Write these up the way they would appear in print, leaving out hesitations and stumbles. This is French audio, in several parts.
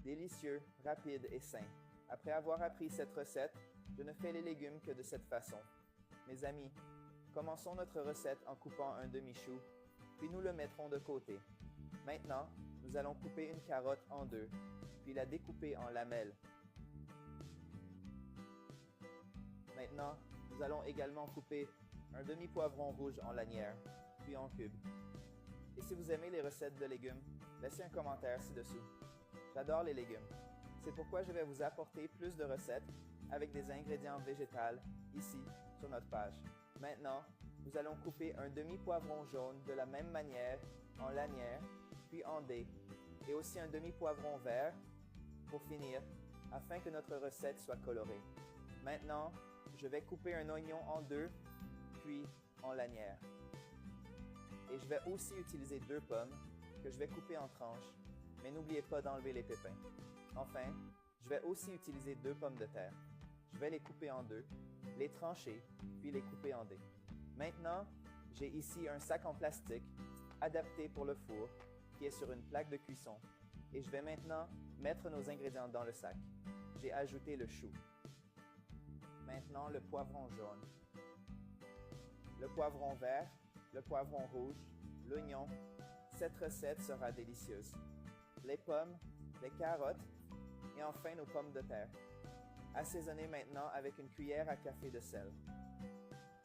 Délicieux, rapide et sain. Après avoir appris cette recette, je ne fais les légumes que de cette façon. Mes amis, commençons notre recette en coupant un demi-chou, puis nous le mettrons de côté. Maintenant, nous allons couper une carotte en deux, puis la découper en lamelles. Maintenant, nous allons également couper un demi-poivron rouge en lanières, puis en cubes. Et si vous aimez les recettes de légumes, laissez un commentaire ci-dessous. J'adore les légumes. C'est pourquoi je vais vous apporter plus de recettes avec des ingrédients végétaux ici sur notre page. Maintenant, nous allons couper un demi-poivron jaune de la même manière en lanières, puis en dés, et aussi un demi-poivron vert pour finir, afin que notre recette soit colorée. Maintenant, je vais couper un oignon en deux, puis en lanières. Et je vais aussi utiliser 2 pommes que je vais couper en tranches, mais n'oubliez pas d'enlever les pépins. Enfin, je vais aussi utiliser 2 pommes de terre. Je vais les couper en deux, les trancher, puis les couper en dés. Maintenant, j'ai ici un sac en plastique adapté pour le four qui est sur une plaque de cuisson. Et je vais maintenant mettre nos ingrédients dans le sac. J'ai ajouté le chou. Maintenant, le poivron jaune, le poivron vert, le poivron rouge, l'oignon. Cette recette sera délicieuse. Les pommes, les carottes et enfin nos pommes de terre. Assaisonnez maintenant avec une cuillère à café de sel,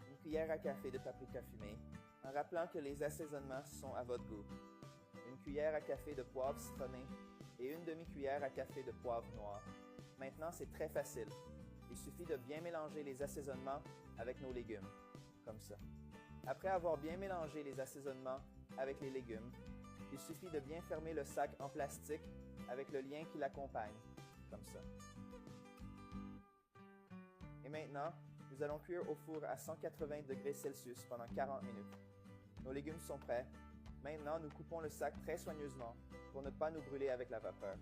une cuillère à café de paprika fumé, en rappelant que les assaisonnements sont à votre goût, une cuillère à café de poivre citronné et une demi-cuillère à café de poivre noir. Maintenant, c'est très facile. Il suffit de bien mélanger les assaisonnements avec nos légumes, comme ça. Après avoir bien mélangé les assaisonnements avec les légumes, il suffit de bien fermer le sac en plastique avec le lien qui l'accompagne, comme ça. Et maintenant, nous allons cuire au four à 180 degrés Celsius pendant 40 minutes. Nos légumes sont prêts. Maintenant, nous coupons le sac très soigneusement pour ne pas nous brûler avec la vapeur.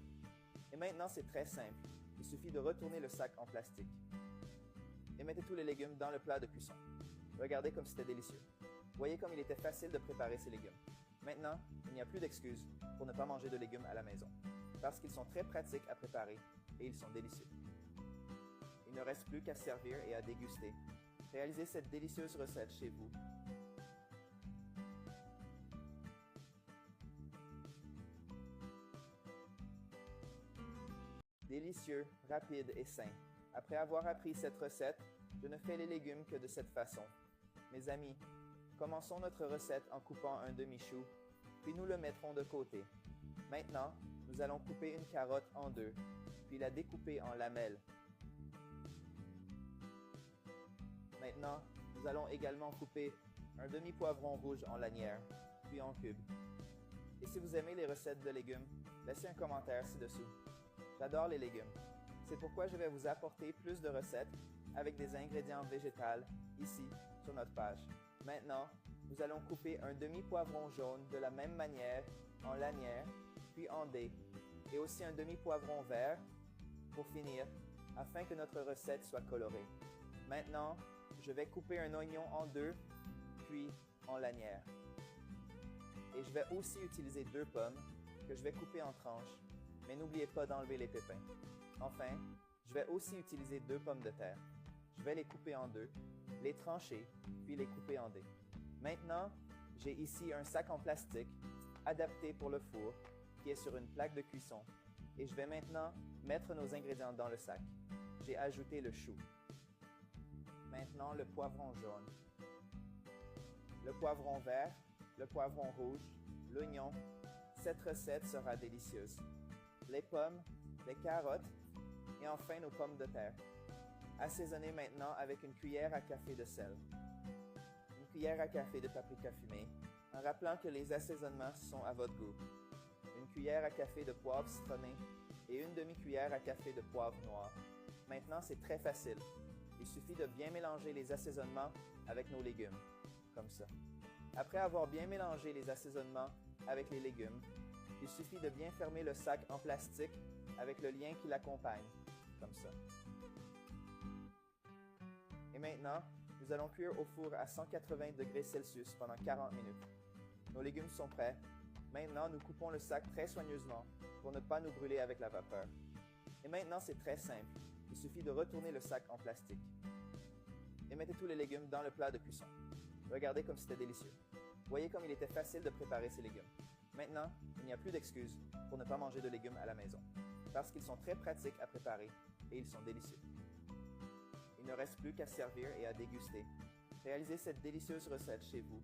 Et maintenant, c'est très simple. Il suffit de retourner le sac en plastique. Et mettez tous les légumes dans le plat de cuisson. Regardez comme c'était délicieux. Voyez comme il était facile de préparer ces légumes. Maintenant, il n'y a plus d'excuses pour ne pas manger de légumes à la maison, parce qu'ils sont très pratiques à préparer et ils sont délicieux. Il ne reste plus qu'à servir et à déguster. Réalisez cette délicieuse recette chez vous. Délicieux, rapide et sain. Après avoir appris cette recette, je ne fais les légumes que de cette façon. Mes amis, commençons notre recette en coupant un demi-chou, puis nous le mettrons de côté. Maintenant, nous allons couper une carotte en deux, puis la découper en lamelles. Maintenant, nous allons également couper un demi-poivron rouge en lanières, puis en cubes. Et si vous aimez les recettes de légumes, laissez un commentaire ci-dessous. J'adore les légumes. C'est pourquoi je vais vous apporter plus de recettes avec des ingrédients végétaux ici sur notre page. Maintenant, nous allons couper un demi-poivron jaune de la même manière en lanières, puis en dés, et aussi un demi-poivron vert pour finir, afin que notre recette soit colorée. Maintenant, je vais couper un oignon en deux, puis en lanières. Et je vais aussi utiliser 2 pommes que je vais couper en tranches, mais n'oubliez pas d'enlever les pépins. Enfin, je vais aussi utiliser 2 pommes de terre. Je vais les couper en deux, les trancher, puis les couper en dés. Maintenant, j'ai ici un sac en plastique adapté pour le four qui est sur une plaque de cuisson. Et je vais maintenant mettre nos ingrédients dans le sac. J'ai ajouté le chou. Maintenant, le poivron jaune, le poivron vert, le poivron rouge, l'oignon. Cette recette sera délicieuse. Les pommes, les carottes et enfin nos pommes de terre. Assaisonnez maintenant avec une cuillère à café de sel, une cuillère à café de paprika fumé, en rappelant que les assaisonnements sont à votre goût, une cuillère à café de poivre citronné et une demi-cuillère à café de poivre noir. Maintenant, c'est très facile. Il suffit de bien mélanger les assaisonnements avec nos légumes, comme ça. Après avoir bien mélangé les assaisonnements avec les légumes, il suffit de bien fermer le sac en plastique avec le lien qui l'accompagne, comme ça. Et maintenant, nous allons cuire au four à 180 degrés Celsius pendant 40 minutes. Nos légumes sont prêts. Maintenant, nous coupons le sac très soigneusement pour ne pas nous brûler avec la vapeur. Et maintenant, c'est très simple. Il suffit de retourner le sac en plastique. Et mettez tous les légumes dans le plat de cuisson. Regardez comme c'était délicieux. Voyez comme il était facile de préparer ces légumes. Maintenant, il n'y a plus d'excuses pour ne pas manger de légumes à la maison, parce qu'ils sont très pratiques à préparer et ils sont délicieux. Il ne reste plus qu'à servir et à déguster. Réalisez cette délicieuse recette chez vous